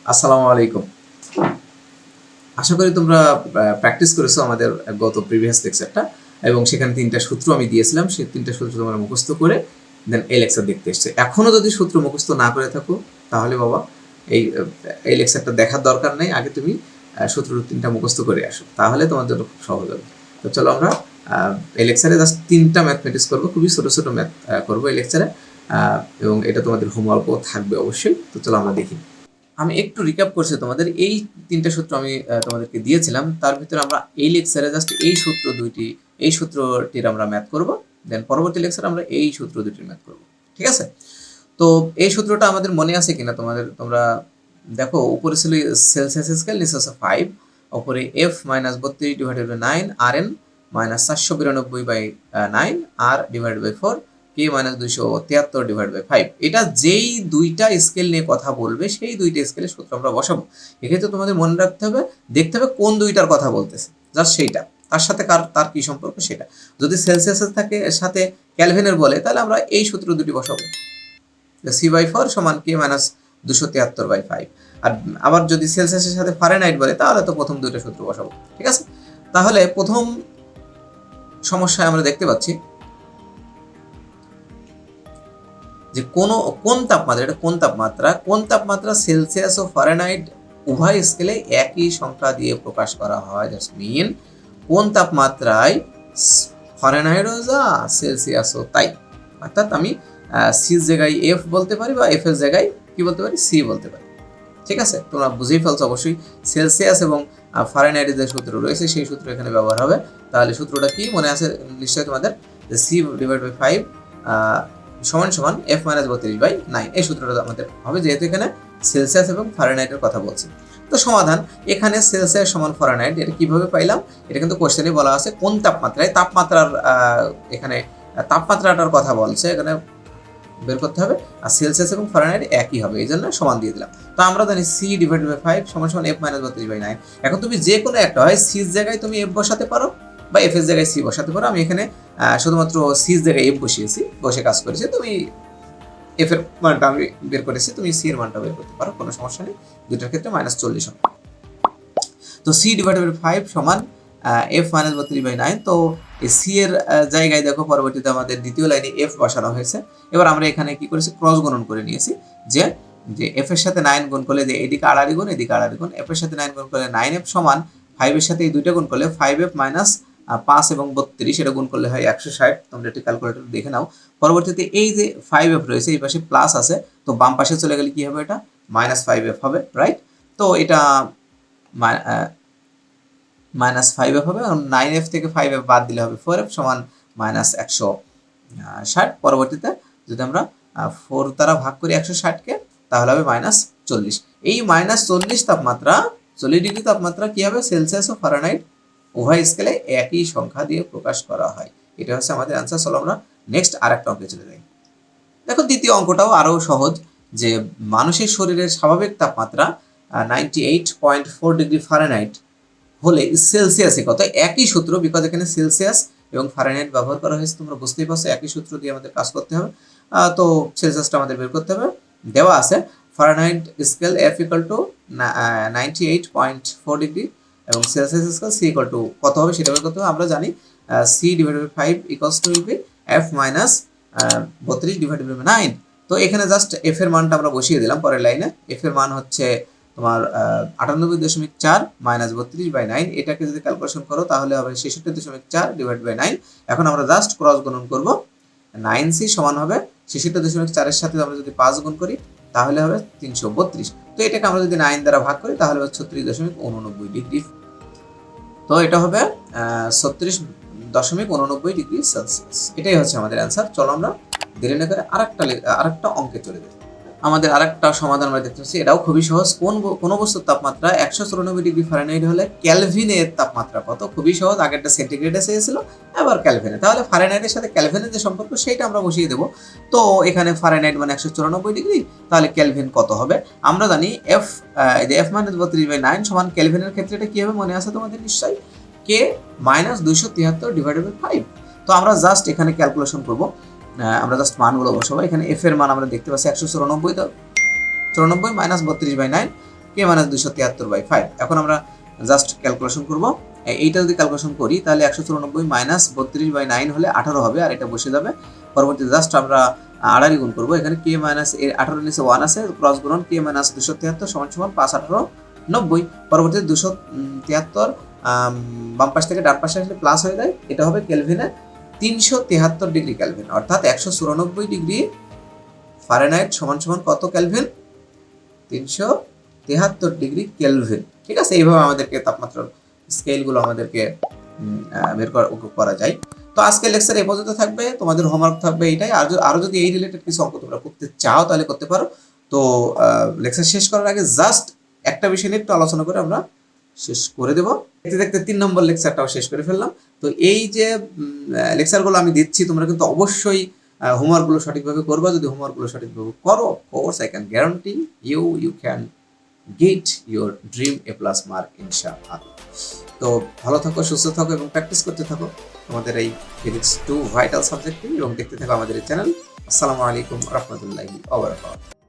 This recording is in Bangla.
আসসালামু আলাইকুম। আশা করি তোমরা প্র্যাকটিস করেছো আমাদের গত প্রিভিয়াস লেকচারটা, এবং সেখানে 3টা সূত্র আমি দিয়েছিলাম। সেই 3টা সূত্র তোমরা মুখস্থ করে দেন এই লেকচার দেখতে এসছে। এখনও যদি সূত্র মুখস্থ না করে থাকো তাহলে বাবা এই এই লেকচারটা দেখার দরকার নেই। আগে তুমি সূত্র 3টা মুখস্থ করে আসো, তাহলে তোমার জন্য খুব সহজ হবে। তো চলো আমরা এই লেকচারে জাস্ট 3টা ম্যাথমেটিক্স করবো, খুবই ছোটো ছোটো ম্যাথ করবো এই লেকচারে, এবং এটা তোমাদের হোমওয়ার্কও থাকবে অবশ্যই। তো চলো আমরা দেখি। আমি একটু রিক্যাপ করছি তোমাদের। এই 3টা সূত্র আমি তোমাদেরকে দিয়েছিলাম, তার ভিতরে আমরা এই লেকচারে জাস্ট এই সূত্রটির আমরা ম্যাথ করব। দেন পরবর্তী লেকচারে আমরা এই সূত্র দুটির ম্যাথ করব। ঠিক আছে? তো এই সূত্রটা আমাদের মনে আছে কিনা তোমরা দেখো, উপরে ছিল সেলসিয়াস স্কেল, নিচে আছে 5, উপরে f minus 32 divided by 9 R এন minus 492 by 9 R divided by 4 K minus 273 divide by 5। এটা যেই দুইটা স্কেল নিয়ে কথা বলবে সেই দুইটা স্কেলের সূত্র আমরা বসাবো। এক্ষেত্রে তোমাদের মনে রাখতে হবে, দেখতে হবে কোন দুইটার কথা বলতেছে, জাস্ট সেইটা, তার সাথে তার কি সম্পর্ক সেটা। যদি সেলসিয়াসের সাথে ক্যালভিনের বলে, তাহলে আমরা এই সূত্র দুটি বসাবো, c/4 সমান k মাইনাস 273 বাই 5। আর আবার যদি সেলসিয়াসের সাথে ফারেনহাইট বলে, তাহলে তো প্রথম দুইটা সূত্র বসাবো। ঠিক আছে? তাহলে প্রথম সমস্যায় আমরা দেখতে পাচ্ছি যে কোন তাপমাত্রা সেলসিয়াস ও ফারেনহাইট উভয় স্কেলে একই সংখ্যা দিয়ে প্রকাশ করা হয়। দ্যাটস মিন কোন তাপমাত্রায় ফারেনহাইটও যা সেলসিয়াসও তাই। অর্থাৎ আমি সির জায়গায় এফ বলতে পারি, বা এফ এর জায়গায় কি বলতে পারি, সি বলতে পারি। ঠিক আছে? তোমরা বুঝেই ফেলছো অবশ্যই। সেলসিয়াস এবং ফারেনহাইটের যে সূত্র রয়েছে সেই সূত্র এখানে ব্যবহার হবে। তাহলে সূত্রটা কি মনে আছে নিশ্চয়ই তোমাদের, যে সি ডিভাইড বাই 5 সমান সমান এফ মাইনাস 32 বাই 9। এই সূত্রটা আমাদের হবে, যেহেতু এখানে সেলসিয়াস এবং ফারেনহাইটের কথা বলছি। তো সমাধান, এখানে সেলসিয়াস সমান ফারেনহাইট, এটা কিভাবে পাইলাম? এটা কিন্তু কোশ্চেনে বলা আছে কোন এখানে তাপমাত্রাটার কথা বলছে, এখানে বের করতে হবে। আর সেলসিয়াস এবং ফারেনহাইট একই হবে, এই জন্য সমান দিয়ে দিলাম। তো আমরা জানি সি ডিভাইড বাই 5 সমান সমান এফ মাইনাস 32 বাই 9। এখন তুমি যে কোনো একটা হয়, সির জায়গায় তুমি এফ বসাতে পারো বা এফ এর জায়গায় সি বসাতে পারো। আমি এখানে শুধুমাত্র সির জায়গায় এফ বসে কাজ করেছি। তুমি এফ এর মানটা আমি বের করেছি, তুমি সি এর মানটা বের করতে পারো, কোনো সমস্যা নেই। দুটার ক্ষেত্রে -40 হবে। তো সি ডিভাইডেড বাই 5 সমান এফ মাইনাস 32 বাই 9। তো সি এর জায়গায় দেখো পরবর্তীতে আমাদের দ্বিতীয় লাইনে এফ বসানো হয়েছে। এবার আমরা এখানে কি করেছি, ক্রস গুণন করে নিয়েছি, যে এফ এর সাথে 9 গুণ করলে যে এদিকে আড়াআড়ি গুণ এদিকে আড়াআড়ি গুণ, এফ এর সাথে 9 গুণ করলে 9f সমান 5 এর সাথে এই দুইটা গুণ করলে 5f মাইনাস 5 এবং 32, এটা গুণ করলে হয় 160। তোমরা একটু ক্যালকুলেটর দেখে নাও। পরবর্তীতে এই যে 5f রয়েছে, এই পাশে প্লাস আছে, তো বাম পাশে চলে গেলে কি হবে, এটা -5f হবে, রাইট? তো এটা -5f হবে, এবং 9f থেকে 5f বাদ দিলে হবে 4f সমান -160। পরবর্তীতে যদি আমরা 4 দ্বারা ভাগ করি 160-কে, তাহলে হবে -40। এই -40 তাপমাত্রা, 40 ডিগ্রি তাপমাত্রা কি হবে, সেলসিয়াস ও ফারেনহাইট উভয় স্কেলে একই সংখ্যা দিয়ে প্রকাশ করা হয়। এটা হচ্ছে আমাদের অ্যান্সার। চলো আমরা নেক্সট আরেকটা অঙ্কে চলে যাই। দেখো দ্বিতীয় অঙ্কটাও আরও সহজ, যে মানুষের শরীরের স্বাভাবিক তাপমাত্রা 98.4 ডিগ্রি ফারেনহাইট হলে সেলসিয়াসে কত। একই সূত্র, বিকজ এখানে সেলসিয়াস এবং ফারেনহাইট ব্যবহার করা হয়েছে, তোমরা বুঝতেই পারছো একই সূত্র দিয়ে আমাদের কাজ করতে হবে। তো সেলসিয়াসটা আমাদের বের করতে হবে। দেওয়া আছে Fahrenheit scale F equal to 98.4 degree, এবং Celsius scale C equal to কত হবে সেটা বের করতে হবে। আমরা জানি C divided by 5 equals to will be F minus 32 divided by 9। তো এখানে জাস্ট এফ এর মানটা আমরা বসিয়ে দিলাম পরের লাইনে। এফ এর মান হচ্ছে তোমার 98.4 মাইনাস 32 বাই 9। এটাকে যদি ক্যালকুলেশন করো তাহলে হবে 66.4 ডিভাইড বাই 9। এখন আমরা জাস্ট ক্রস গুণন করব। 9c সমান হবে 66.4 এর সাথে আমরা যদি 5 গুণ করি তাহলে হবে 332। তো এটাকে আমরা যদি 9 দ্বারা ভাগ করি তাহলে হবে 36.89 ডিগ্রি। তো এটা হবে 36.89 ডিগ্রি সেলসিয়াস। এটাই হচ্ছে আমাদের অ্যান্সার। চলো আমরা ধীরে ধীরে করে আরেকটা অঙ্কে চলে যাই। আমাদের আরেকটা সমাধান আমরা দেখতে পাচ্ছি, এটাও খুবই সহজ। কোন বস্তুর তাপমাত্রা 194 ডিগ্রি ফারেনহাইট হলে ক্যালভিনের তাপমাত্রা কত? খুবই সহজ। আগেরটা সেন্টিগ্রেডে চেয়েছিল, এবার ক্যালভিনে। তাহলে ফারেনহাইটের সাথে ক্যালভিনের যে সম্পর্ক সেটা আমরা বসিয়ে দেবো। তো এখানে ফারেনহাইট মানে 194 ডিগ্রি, তাহলে ক্যালভিন কত হবে? আমরা জানি এফ মাইনাস 32 বাই 9 সমান, ক্যালভিনের ক্ষেত্রে এটা কি হবে মনে আছে তোমাদের নিশ্চয়ই, কে মাইনাস 273 ডিভাইডেড বাই 5। তো আমরা জাস্ট এখানে ক্যালকুলেশন করবো। আমরা জাস্ট মানগুলো বসাবো। এখানে এফ এর মান আমরা দেখতে পাচ্ছি 194 মাইনাস 32 বাই 9, কে মাইনাস 273/5। এখন আমরা জাস্ট ক্যালকুলেশন করব। এইটা যদি ক্যালকুলেশন করি তাহলে 194 মাইনাস 32/9 হলে 18 হবে, আর এটা বসে যাবে। পরবর্তীতে জাস্ট আমরা 18 গুণ করবো। এখানে কে মাইনাস 18 নিচে 1 আছে, ক্রস গুণন কে মাইনাস 273 সমান সমান 5 18 90। পরবর্তীতে 273 বাম পাশ থেকে ডান পাশে আসলে প্লাস হয়ে যায়, এটা হবে কেলভিনে 373 ডিগ্রি কেলভিন, অর্থাৎ 194 ডিগ্রি ফারেনহাইট সমান সমান কত কেলভিন? 373 degree kelvin. ঠিক আছে, এইভাবে আমাদেরকে তাপমাত্রার স্কেলগুলো আমাদেরকে বের করা যায়। তো আজকের লেকচার এই পর্যন্ত থাকবে, তোমাদের হোমওয়ার্ক থাকবে এইটাই। আরো যদি এই রিলেটেড কিছু অঙ্ক তোমরা করতে চাও তাহলে করতে পারো। তো লেকচার শেষ করার আগে জাস্ট একটা বিষয় নিয়ে একটু আলোচনা করে আমরা শেষ করে দেব। দেখতে দেখতে 3 নম্বর লেকচারটাও শেষ করে ফেললাম। তো এই যে লেকচারগুলো আমি দিচ্ছি তোমরা কিন্তু অবশ্যই হোমওয়ার্কগুলো সঠিকভাবে করবা। যদি হোমওয়ার্কগুলো সঠিকভাবে করো, course I can guarantee you can get your dream A+ mark ইনশাআল্লাহ। তো ভালো থাকো, সুস্থ থাকো এবং প্র্যাকটিস করতে থাকো তোমাদের এই ফিজিক্স 2 ভাইটাল সাবজেক্টে, এবং দেখতে থাকো আমাদের এই চ্যানেল। আসসালামু আলাইকুম রহমতুল্লাহি ওয়া বারাকাতুহু।